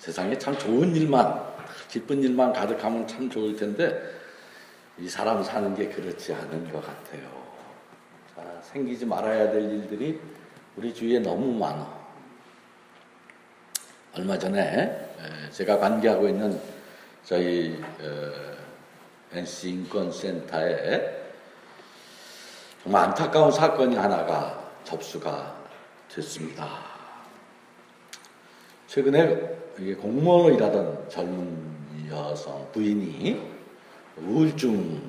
세상에 참 좋은 일만, 기쁜 일만 가득하면 참 좋을 텐데 이 사람 사는 게 그렇지 않은 것 같아요. 자, 생기지 말아야 될 일들이 우리 주위에 너무 많아. 얼마 전에 제가 관계하고 있는 저희 NC 인권센터에 정말 안타까운 사건이 하나가 접수가 됐습니다. 최근에 공무원으로 일하던 젊은 여성 부인이 우울증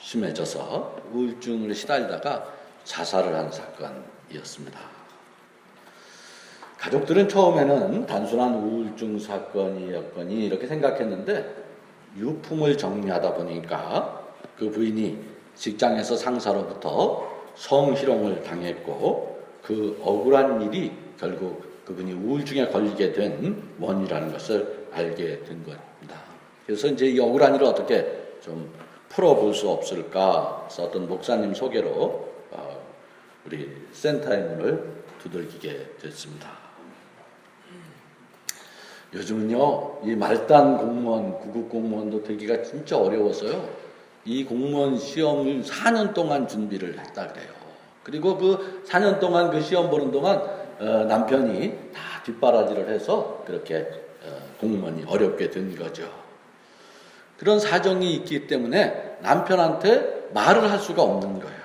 심해져서 우울증을 시달리다가 자살을 한 사건이었습니다. 가족들은 처음에는 단순한 우울증 사건이었거니 이렇게 생각했는데 유품을 정리하다 보니까 그 부인이 직장에서 상사로부터 성희롱을 당했고 그 억울한 일이 결국 그분이 우울증에 걸리게 된 원인이라는 것을 알게 된 겁니다. 그래서 이제 이 억울한 일을 어떻게 좀 풀어볼 수 없을까 해서 어떤 목사님 소개로 우리 센터의 문을 두들기게 됐습니다. 요즘은요, 이 말단 공무원, 구급 공무원도 되기가 진짜 어려워서요. 이 공무원 시험을 4년 동안 준비를 했다 그래요. 그리고 그 4년 동안 그 시험 보는 동안 남편이 다 뒷바라지를 해서 그렇게 공무원이 어렵게 된 거죠. 그런 사정이 있기 때문에 남편한테 말을 할 수가 없는 거예요.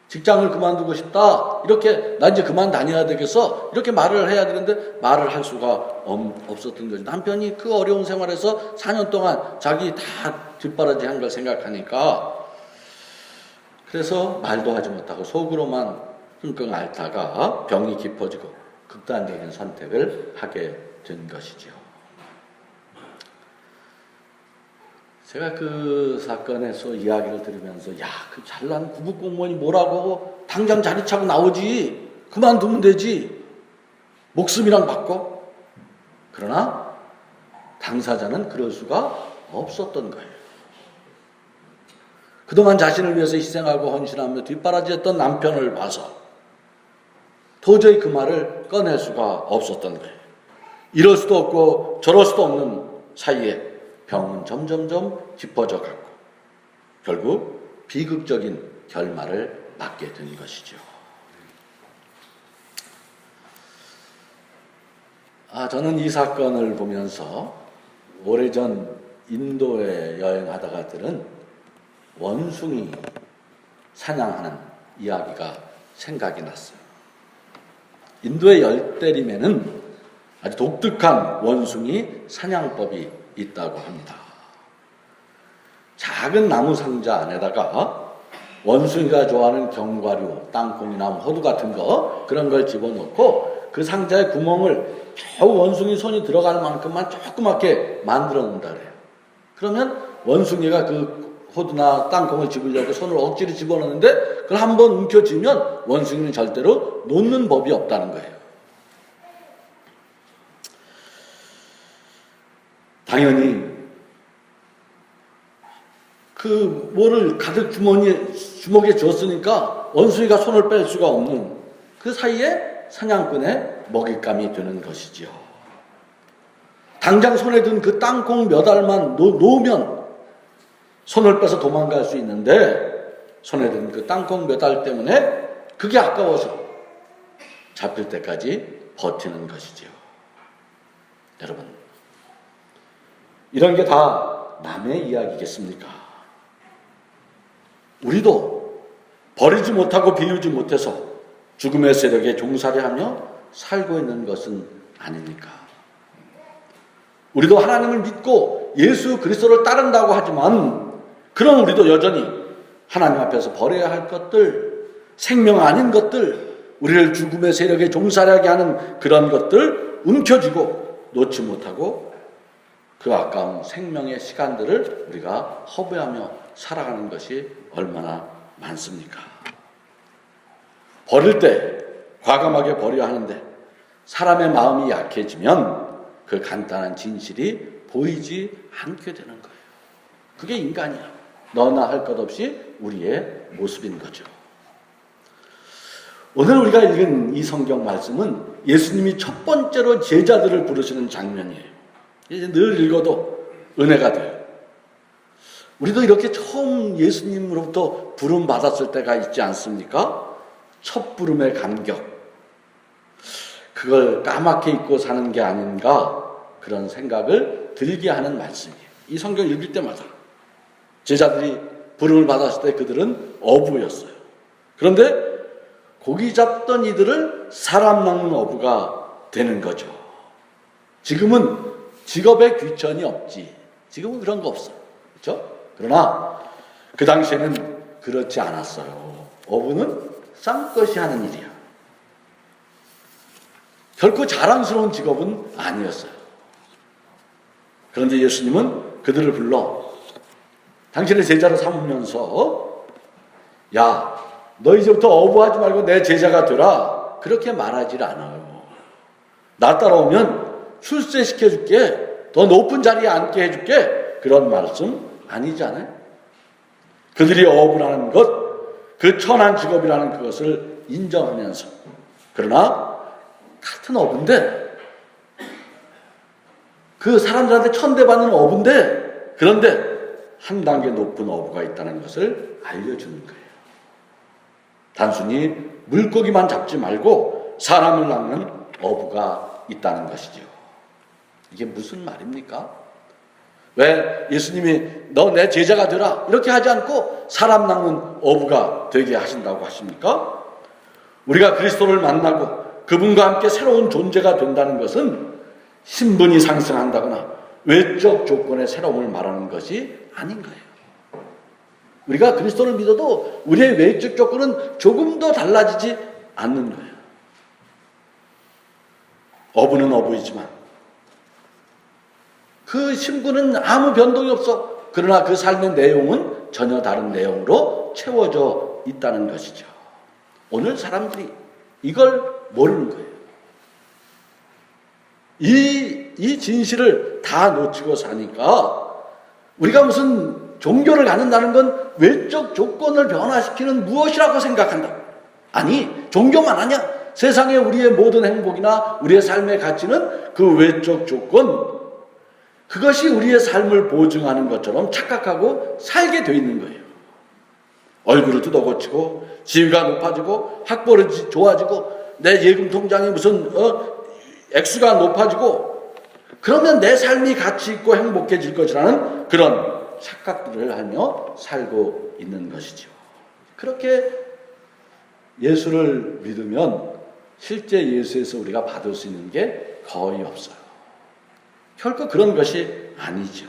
직장을 그만두고 싶다. 이렇게 나 이제 그만 다녀야 되겠어. 이렇게 말을 해야 되는데 말을 할 수가 없었던 거죠. 남편이 그 어려운 생활에서 4년 동안 자기 다 뒷바라지 한 걸 생각하니까 그래서 말도 하지 못하고 속으로만 끙끙 앓다가 병이 깊어지고 극단적인 선택을 하게 된 것이죠. 제가 그 사건에서 이야기를 들으면서 그 잘난 구급 공무원이 뭐라고 당장 자리 차고 나오지 그만두면 되지 목숨이랑 바꿔. 그러나 당사자는 그럴 수가 없었던 거예요. 그동안 자신을 위해서 희생하고 헌신하며 뒷바라지했던 남편을 봐서 도저히 그 말을 꺼낼 수가 없었던 거예요. 이럴 수도 없고 저럴 수도 없는 사이에 병은 점점점 깊어져 갔고 결국 비극적인 결말을 맞게 된 것이죠. 저는 이 사건을 보면서 오래전 인도에 여행하다가 들은 원숭이 사냥하는 이야기가 생각이 났어요. 인도의 열대림에는 아주 독특한 원숭이 사냥법이 있다고 합니다. 작은 나무 상자 안에다가 원숭이가 좋아하는 견과류, 땅콩이나 호두 같은 거 그런 걸 집어넣고 그 상자의 구멍을 겨우 원숭이 손이 들어갈 만큼만 조그맣게 만들어 놓는다 그래요. 그러면 원숭이가 그 호두나 땅콩을 집으려고 손을 억지로 집어넣는데 그걸 한번 움켜쥐면 원숭이는 절대로 놓는 법이 없다는 거예요. 당연히 그 뭐를 가득 주먹에 쥐었으니까 원숭이가 손을 뺄 수가 없는 그 사이에 사냥꾼의 먹잇감이 되는 것이지요. 당장 손에 든 그 땅콩 몇 알만 놓으면 손을 빼서 도망갈 수 있는데 손에 든 그 땅콩 몇 알 때문에 그게 아까워서 잡힐 때까지 버티는 것이지요. 여러분, 이런 게 다 남의 이야기겠습니까? 우리도 버리지 못하고 비우지 못해서 죽음의 세력에 종살이하며 살고 있는 것은 아닙니까? 우리도 하나님을 믿고 예수 그리스도를 따른다고 하지만 그럼 우리도 여전히 하나님 앞에서 버려야 할 것들, 생명 아닌 것들, 우리를 죽음의 세력에 종살이하게 하는 그런 것들 움켜쥐고 놓지 못하고 그 아까운 생명의 시간들을 우리가 허비하며 살아가는 것이 얼마나 많습니까? 버릴 때 과감하게 버려야 하는데 사람의 마음이 약해지면 그 간단한 진실이 보이지 않게 되는 거예요. 그게 인간이야. 너나 할 것 없이 우리의 모습인 거죠. 오늘 우리가 읽은 이 성경 말씀은 예수님이 첫 번째로 제자들을 부르시는 장면이에요. 이제 늘 읽어도 은혜가 돼요. 우리도 이렇게 처음 예수님으로부터 부름 받았을 때가 있지 않습니까? 첫 부름의 감격. 그걸 까맣게 잊고 사는 게 아닌가, 그런 생각을 들게 하는 말씀이에요. 이 성경 읽을 때마다 제자들이 부름을 받았을 때 그들은 어부였어요. 그런데 고기 잡던 이들을 사람 낚는 어부가 되는 거죠. 지금은 직업에 귀천이 없지. 지금은 그런 거 없어요. 그렇죠? 그러나 그 당시에는 그렇지 않았어요. 어부는 싼것이 하는 일이야. 결코 자랑스러운 직업은 아니었어요. 그런데 예수님은 그들을 불러 당신의 제자로 삼으면서 야, 너 이제부터 어부하지 말고 내 제자가 되라, 그렇게 말하지 않아요. 나 따라오면 출세시켜줄게, 더 높은 자리에 앉게 해줄게, 그런 말씀 아니잖아요. 그들이 어부라는 것, 그 천한 직업이라는 그것을 인정하면서, 그러나 같은 어부인데, 그 사람들한테 천대받는 어부인데, 그런데 한 단계 높은 어부가 있다는 것을 알려주는 거예요. 단순히 물고기만 잡지 말고 사람을 낚는 어부가 있다는 것이죠. 이게 무슨 말입니까? 왜 예수님이 너 내 제자가 되라 이렇게 하지 않고 사람 낚는 어부가 되게 하신다고 하십니까? 우리가 그리스도를 만나고 그분과 함께 새로운 존재가 된다는 것은 신분이 상승한다거나 외적 조건의 새로움을 말하는 것이 아닌 거예요. 우리가 그리스도를 믿어도 우리의 외적 조건은 조금 더 달라지지 않는 거예요. 어부는 어부이지만 그 신분은 아무 변동이 없어. 그러나 그 삶의 내용은 전혀 다른 내용으로 채워져 있다는 것이죠. 오늘 사람들이 이걸 모르는 거예요. 이 진실을 다 놓치고 사니까 우리가 무슨 종교를 갖는다는 건 외적 조건을 변화시키는 무엇이라고 생각한다. 아니, 종교만 아니야. 세상에 우리의 모든 행복이나 우리의 삶의 가치는 그 외적 조건, 그것이 우리의 삶을 보증하는 것처럼 착각하고 살게 돼 있는 거예요. 얼굴을 뜯어고치고 지위가 높아지고 학벌이 좋아지고 내 예금 통장이 무슨 액수가 높아지고 그러면 내 삶이 가치 있고 행복해질 것이라는 그런 착각들을 하며 살고 있는 것이죠. 그렇게 예수를 믿으면 실제 예수에서 우리가 받을 수 있는 게 거의 없어요. 결코 그런 것이 아니죠.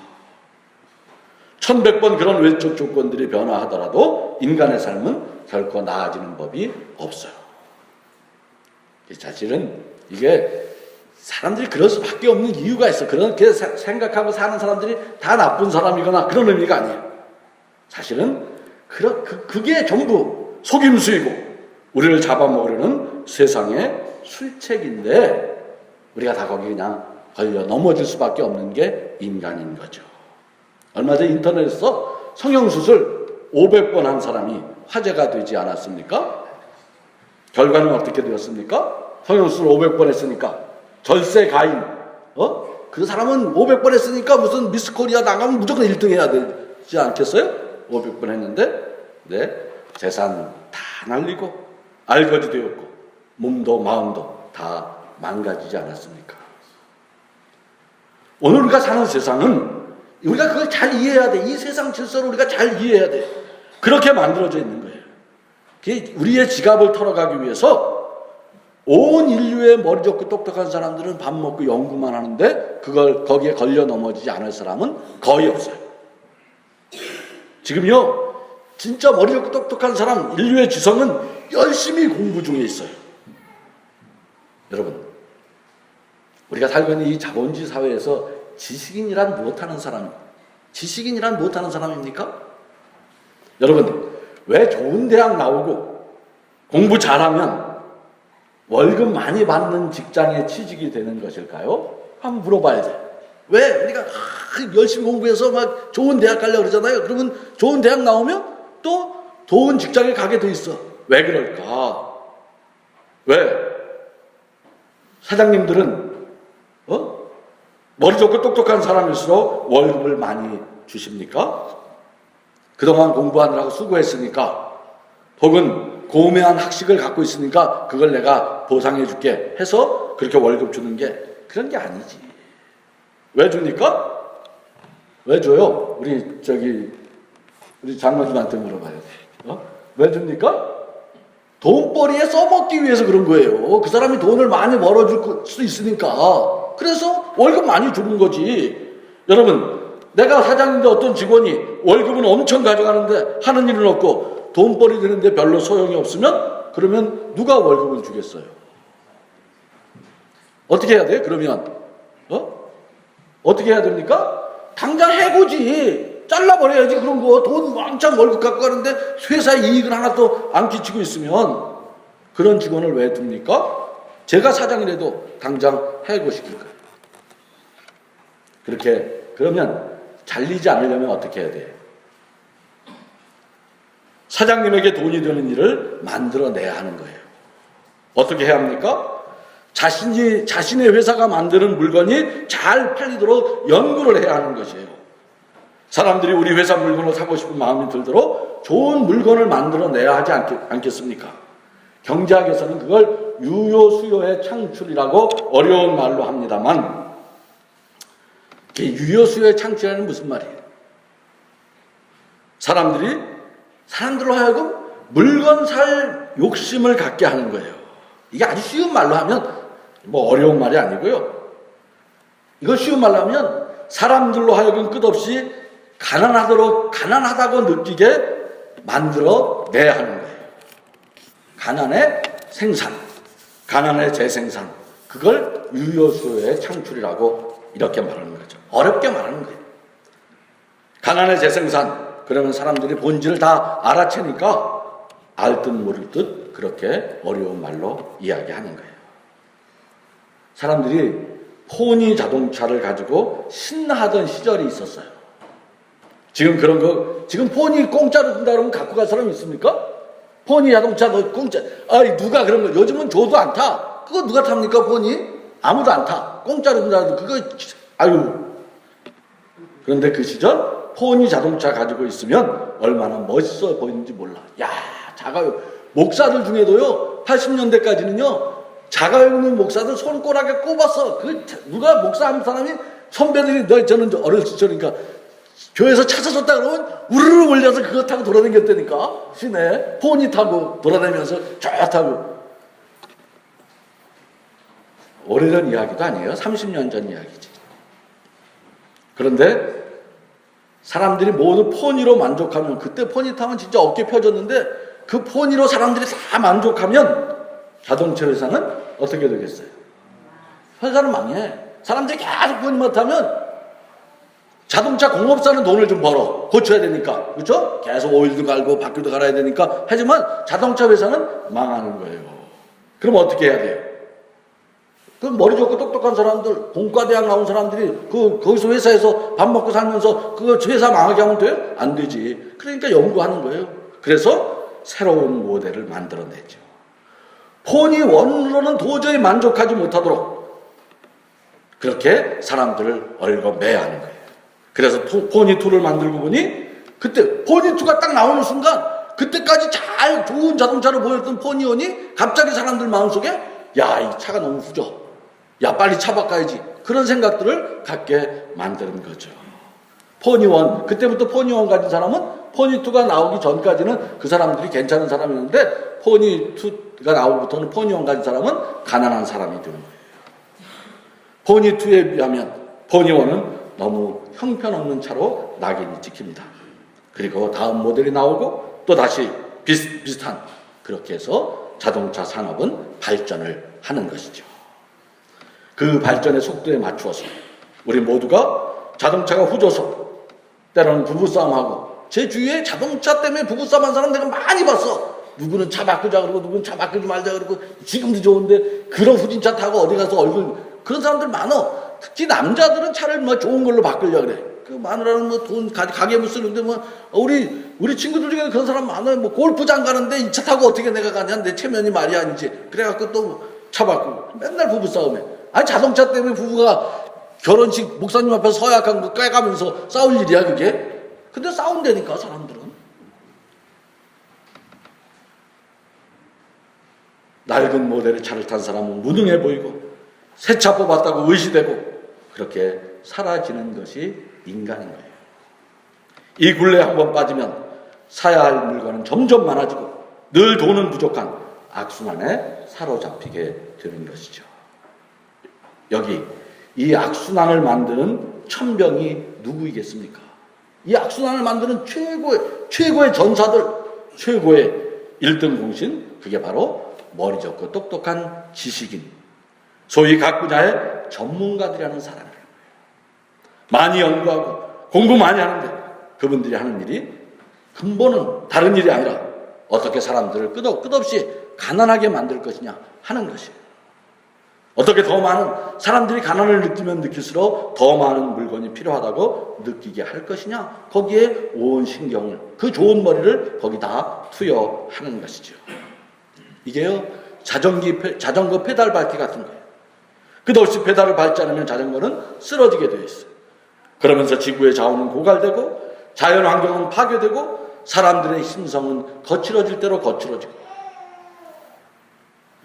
1100번 그런 외적 조건들이 변화하더라도 인간의 삶은 결코 나아지는 법이 없어요. 사실은 이게 사람들이 그럴 수밖에 없는 이유가 있어. 그렇게 생각하고 사는 사람들이 다 나쁜 사람이거나 그런 의미가 아니에요. 사실은 그게 전부 속임수이고 우리를 잡아먹으려는 세상의 술책인데 우리가 다 거기 그냥 걸려 넘어질 수밖에 없는 게 인간인 거죠. 얼마 전 인터넷에서 성형수술 500번 한 사람이 화제가 되지 않았습니까? 결과는 어떻게 되었습니까? 성형수술 500번 했으니까 절세 가인, 그 사람은 500번 했으니까 무슨 미스 코리아 나가면 무조건 1등 해야 되지 않겠어요? 500번 했는데, 네, 재산 다 날리고, 알거지 되었고, 몸도 마음도 다 망가지지 않았습니까? 오늘 우리가 사는 세상은 우리가 그걸 잘 이해해야 돼. 이 세상 질서를 우리가 잘 이해해야 돼. 그렇게 만들어져 있는 거예요. 우리의 지갑을 털어가기 위해서 온 인류의 머리 좋고 똑똑한 사람들은 밥 먹고 연구만 하는데 그걸 거기에 걸려 넘어지지 않을 사람은 거의 없어요. 지금요, 진짜 머리 좋고 똑똑한 사람, 인류의 지성은 열심히 공부 중에 있어요. 여러분, 우리가 살고 있는 이 자본주의 사회에서 지식인이란 무엇하는 사람, 지식인이란 무엇하는 사람입니까? 여러분, 왜 좋은 대학 나오고 공부 잘하면 월급 많이 받는 직장에 취직이 되는 것일까요? 한번 물어봐야 돼. 왜? 우리가 열심히 공부해서 막 좋은 대학 가려고 그러잖아요. 그러면 좋은 대학 나오면 또 좋은 직장에 가게 돼 있어. 왜 그럴까? 왜? 사장님들은 머리 좋고 똑똑한 사람일수록 월급을 많이 주십니까? 그동안 공부하느라고 수고했으니까, 혹은 고매한 학식을 갖고 있으니까 그걸 내가 보상해 줄게 해서 그렇게 월급 주는 게 그런 게 아니지. 왜 줍니까? 왜 줘요? 우리 장로님한테 물어봐요. 왜 줍니까? 돈벌이에 써먹기 위해서 그런 거예요. 그 사람이 돈을 많이 벌어줄 수 있으니까. 그래서 월급 많이 주는 거지. 여러분, 내가 사장인데 어떤 직원이 월급은 엄청 가져가는데 하는 일은 없고 돈벌이 되는데 별로 소용이 없으면, 그러면 누가 월급을 주겠어요? 어떻게 해야 돼요? 그러면 어떻게 해야 됩니까? 당장 해고지. 잘라버려야지. 그런 거 돈 왕창 월급 갖고 가는데 회사 이익을 하나도 안 끼치고 있으면 그런 직원을 왜 둡니까? 제가 사장이라도 당장 해고시킬 거예요. 그렇게. 그러면 잘리지 않으려면 어떻게 해야 돼요? 사장님에게 돈이 되는 일을 만들어내야 하는 거예요. 어떻게 해야 합니까? 자신의 회사가 만드는 물건이 잘 팔리도록 연구를 해야 하는 것이에요. 사람들이 우리 회사 물건을 사고 싶은 마음이 들도록 좋은 물건을 만들어내야 하지 않겠습니까? 경제학에서는 그걸 유효수요의 창출이라고 어려운 말로 합니다만, 유효수요의 창출이라는 무슨 말이에요? 사람들로 하여금 물건 살 욕심을 갖게 하는 거예요. 이게 아주 쉬운 말로 하면 어려운 말이 아니고요. 이걸 쉬운 말로 하면 사람들로 하여금 끝없이 가난하다고 느끼게 만들어내야 하는 거예요. 가난의 생산, 가난의 재생산, 그걸 유효수요의 창출이라고 이렇게 말하는 거죠. 어렵게 말하는 거예요. 가난의 재생산, 그러면 사람들이 본질을 다 알아채니까 알 듯 모를 듯 그렇게 어려운 말로 이야기하는 거예요. 사람들이 포니 자동차를 가지고 신나하던 시절이 있었어요. 지금 그런 거, 지금 포니 공짜로 준다 그러면 갖고 갈 사람 있습니까? 포니 자동차 너 공짜. 누가 그런 거, 요즘은 줘도 안 타. 그거 누가 탑니까, 포니? 아무도 안 타. 공짜로 준다 그러면 그런데 그 시절 포니 자동차 가지고 있으면 얼마나 멋있어 보이는지 몰라. 자가용. 목사들 중에도요, 80년대까지는요, 자가용 있는 목사들 손가락에 꼽았어. 누가 목사하는 사람이, 선배들이, 저는 어렸을 적이니까, 교회에서 찾아줬다 그러면 우르르 몰려서 그거 타고 돌아다녔다니까. 시내 포니 타고 돌아다니면서 쫙 타고. 오래전 이야기도 아니에요. 30년 전 이야기지. 그런데 사람들이 모두 포니로 만족하면, 그때 포니 타면 진짜 어깨 펴졌는데, 그 포니로 사람들이 다 만족하면 자동차 회사는 어떻게 되겠어요? 회사는 망해. 사람들이 계속 포니만 타면 자동차 공업사는 돈을 좀 벌어. 고쳐야 되니까. 그렇죠? 계속 오일도 갈고 바퀴도 갈아야 되니까. 하지만 자동차 회사는 망하는 거예요. 그럼 어떻게 해야 돼요? 그럼 머리 좋고 똑똑한 사람들, 공과대학 나온 사람들이 거기서 회사에서 밥 먹고 살면서 그 회사 망하게 하면 돼요? 안 되지. 그러니까 연구하는 거예요. 그래서 새로운 모델을 만들어내죠. 포니 1로는 도저히 만족하지 못하도록 그렇게 사람들을 얽어매야 하는 거예요. 그래서 포니 2를 만들고 보니, 그때 포니 2가 딱 나오는 순간, 그때까지 잘 좋은 자동차로 보였던 포니 1이 갑자기 사람들 마음속에, 이 차가 너무 후져. 빨리 차 바꿔야지. 그런 생각들을 갖게 만드는 거죠. 포니 1, 그때부터 포니 1 가진 사람은 포니 2가 나오기 전까지는 그 사람들이 괜찮은 사람이었는데, 포니 2가 나오고부터는 포니 1 가진 사람은 가난한 사람이 되는 거예요. 포니 2에 비하면 포니 1은 너무 형편없는 차로 낙인이 찍힙니다. 그리고 다음 모델이 나오고 또 다시 비슷한, 그렇게 해서 자동차 산업은 발전을 하는 것이죠. 그 발전의 속도에 맞추어서 우리 모두가 자동차가 후져서 때로는 부부싸움하고, 제 주위에 자동차 때문에 부부싸움한 사람 내가 많이 봤어. 누구는 차 바꾸자 그러고 누구는 차 바꾸지 말자 그러고, 지금도 좋은데 그런 후진차 타고 어디 가서 그런 사람들 많어. 특히 남자들은 차를 좋은 걸로 바꾸려고 그래. 그 마누라는 돈 가계부 쓰는데 우리 친구들 중에 그런 사람 많아요. 골프장 가는데 이 차 타고 어떻게 내가 가냐, 내 체면이 말이 아니지. 그래갖고 또 차 바꾸고 맨날 부부싸움해. 자동차 때문에 부부가 결혼식 목사님 앞에서 서약한 거 꿰가면서 싸울 일이야 그게? 근데 싸운다니까 사람들은. 낡은 모델의 차를 탄 사람은 무능해 보이고 새 차 뽑았다고 의시되고 그렇게 사라지는 것이 인간인 거예요. 이 굴레에 한번 빠지면 사야 할 물건은 점점 많아지고 늘 돈은 부족한 악순환에 사로잡히게 되는 것이죠. 여기 이 악순환을 만드는 천병이 누구이겠습니까? 이 악순환을 만드는 최고의 전사들, 최고의 1등 공신, 그게 바로 머리 좋고 똑똑한 지식인, 소위 각 분야의 전문가들이라는 사람이에요. 많이 연구하고 공부 많이 하는데 그분들이 하는 일이 근본은 다른 일이 아니라 어떻게 사람들을 끝없이 가난하게 만들 것이냐 하는 것이에요. 어떻게 더 많은 사람들이 가난을 느끼면 느낄수록 더 많은 물건이 필요하다고 느끼게 할 것이냐, 거기에 온 신경을, 그 좋은 머리를 거기다 투여하는 것이죠. 이게요, 자전거 페달 밟기 같은 거예요. 끝없이 페달을 밟지 않으면 자전거는 쓰러지게 되어 있어요. 그러면서 지구의 자원은 고갈되고 자연 환경은 파괴되고 사람들의 심성은 거칠어질 대로 거칠어지고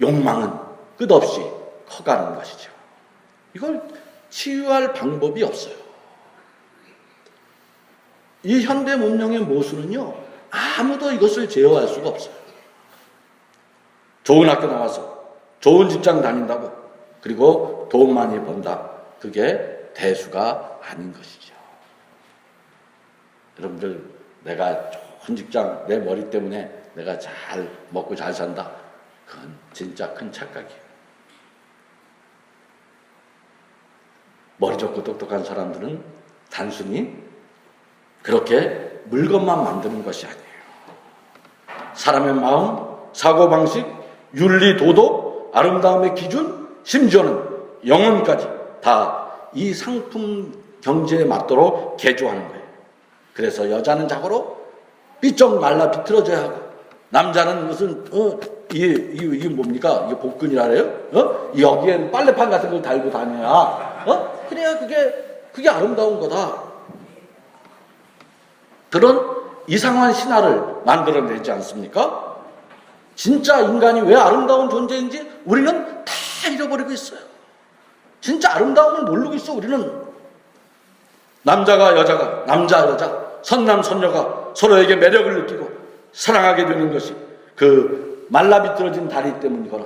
욕망은 끝없이 커가는 것이죠. 이걸 치유할 방법이 없어요. 이 현대 문명의 모순은요, 아무도 이것을 제어할 수가 없어요. 좋은 학교 나와서 좋은 직장 다닌다고, 그리고 돈 많이 번다, 그게 대수가 아닌 것이죠. 여러분들, 내가 좋은 직장, 내 머리 때문에 내가 잘 먹고 잘 산다, 그건 진짜 큰 착각이에요. 머리 좋고 똑똑한 사람들은 단순히 그렇게 물건만 만드는 것이 아니에요. 사람의 마음, 사고방식, 윤리, 도덕, 아름다움의 기준, 심지어는 영혼까지 다 이 상품 경제에 맞도록 개조하는 거예요. 그래서 여자는 자고로 삐쩍 말라 비틀어져야 하고, 남자는 무슨 이게 뭡니까? 이게 복근이라 그래요? 여기엔 빨래판 같은 걸 달고 다녀야 그래야 그게 아름다운 거다. 그런 이상한 신화를 만들어내지 않습니까? 진짜 인간이 왜 아름다운 존재인지 우리는 다 잃어버리고 있어요. 진짜 아름다움을 모르고 있어. 우리는 남자가 여자가, 남자 여자, 선남 선녀가 서로에게 매력을 느끼고 사랑하게 되는 것이 그 말라비틀어진 다리 때문이거나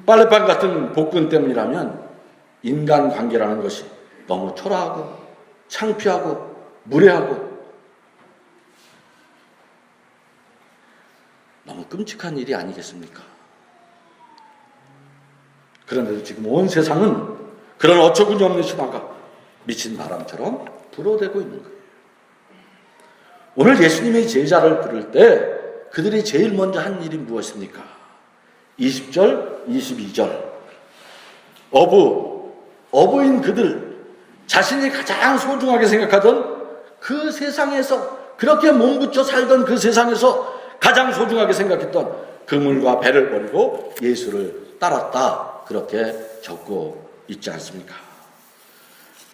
빨래판 같은 복근 때문이라면 인간관계라는 것이 너무 초라하고 창피하고 무례하고 너무 끔찍한 일이 아니겠습니까? 그런데도 지금 온 세상은 그런 어처구니 없는 신화가 미친 바람처럼 불어대고 있는 거예요. 오늘 예수님의 제자를 부를 때 그들이 제일 먼저 한 일이 무엇입니까? 20절, 22절. 어부인 그들, 자신이 가장 소중하게 생각하던 그 세상에서, 그렇게 몸부쳐 살던 그 세상에서 가장 소중하게 생각했던 그물과 배를 버리고 예수를 따랐다, 그렇게 적고 있지 않습니까?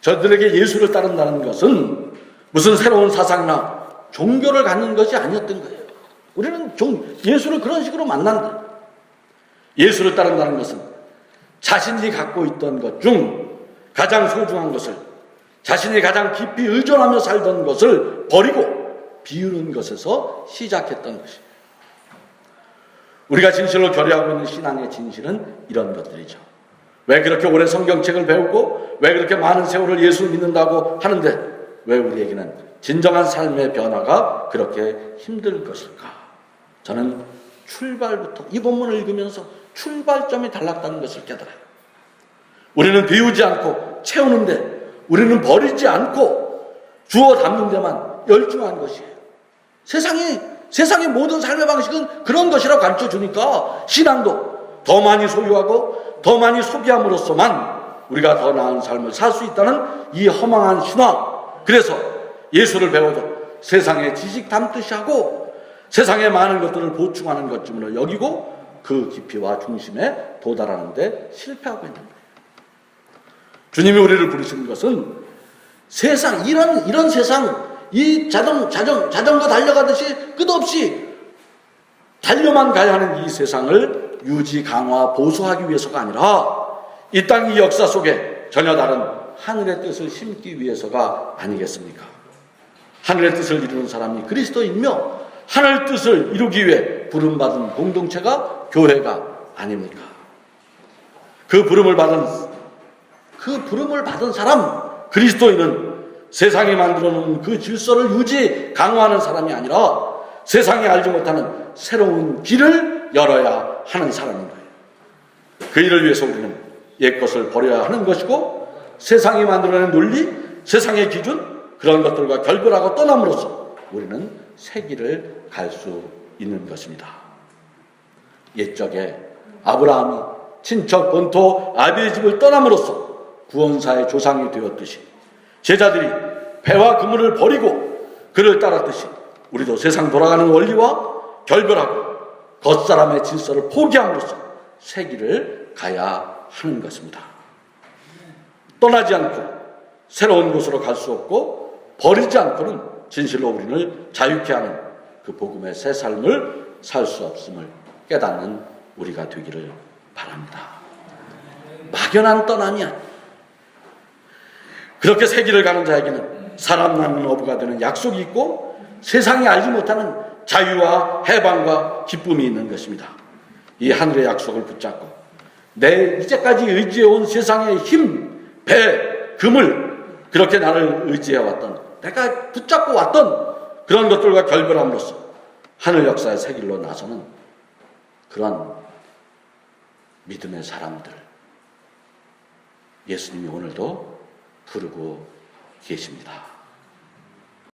저들에게 예수를 따른다는 것은 무슨 새로운 사상이나 종교를 갖는 것이 아니었던 거예요. 우리는 예수를 그런 식으로 만난다. 예수를 따른다는 것은 자신이 갖고 있던 것 중 가장 소중한 것을, 자신이 가장 깊이 의존하며 살던 것을 버리고 비우는 것에서 시작했던 것이에요. 우리가 진실로 결의하고 있는 신앙의 진실은 이런 것들이죠. 왜 그렇게 오래 성경책을 배우고 왜 그렇게 많은 세월을 예수를 믿는다고 하는데 왜 우리에게는 진정한 삶의 변화가 그렇게 힘들 것일까? 저는 출발부터 이 본문을 읽으면서 출발점이 달랐다는 것을 깨달아요. 우리는 비우지 않고 채우는데, 우리는 버리지 않고 주워 담는 데만 열중한 것이에요. 세상의 모든 삶의 방식은 그런 것이라고 가르쳐주니까 신앙도 더 많이 소유하고 더 많이 소비함으로써만 우리가 더 나은 삶을 살 수 있다는 이 허망한 신화. 그래서 예수를 배워도 세상의 지식 담듯이 하고 세상의 많은 것들을 보충하는 것쯤으로 여기고 그 깊이와 중심에 도달하는 데 실패하고 있는 거예요. 주님이 우리를 부르시는 것은 세상, 이런 세상, 이 자전거 달려가듯이 끝없이 달려만 가야 하는 이 세상을 유지, 강화, 보수하기 위해서가 아니라 이 땅 이 역사 속에 전혀 다른 하늘의 뜻을 심기 위해서가 아니겠습니까? 하늘의 뜻을 이루는 사람이 그리스도이며 하늘 뜻을 이루기 위해 부름받은 공동체가 교회가 아닙니까? 그 부름을 받은 사람, 그리스도인은 세상이 만들어 놓은 그 질서를 유지, 강화하는 사람이 아니라 세상이 알지 못하는 새로운 길을 열어야 하는 사람인 거예요. 그 일을 위해서 우리는 옛것을 버려야 하는 것이고 세상이 만들어낸 논리, 세상의 기준, 그런 것들과 결별하고 떠남으로써 우리는 새 길을 갈 수 있는 것입니다. 옛적에 아브라함이 친척 본토 아비의 집을 떠남으로써 구원사의 조상이 되었듯이 제자들이 배와 그물을 버리고 그를 따랐듯이 우리도 세상 돌아가는 원리와 결별하고 겉사람의 질서를 포기함으로써 새 길을 가야 하는 것입니다. 떠나지 않고 새로운 곳으로 갈 수 없고 버리지 않고는 진실로 우리를 자유케 하는 그 복음의 새 삶을 살 수 없음을 깨닫는 우리가 되기를 바랍니다. 막연한 떠남이 아니에요. 그렇게 새 길을 가는 자에게는 사람 낳는 어부가 되는 약속이 있고 세상이 알지 못하는 자유와 해방과 기쁨이 있는 것입니다. 이 하늘의 약속을 붙잡고 내 이제까지 의지해온 세상의 힘, 배, 금을 그렇게 나를 의지해왔던 내가 붙잡고 왔던 그런 것들과 결별함으로써 하늘 역사의 새 길로 나서는 그런 믿음의 사람들 예수님이 오늘도 부르고 계십니다.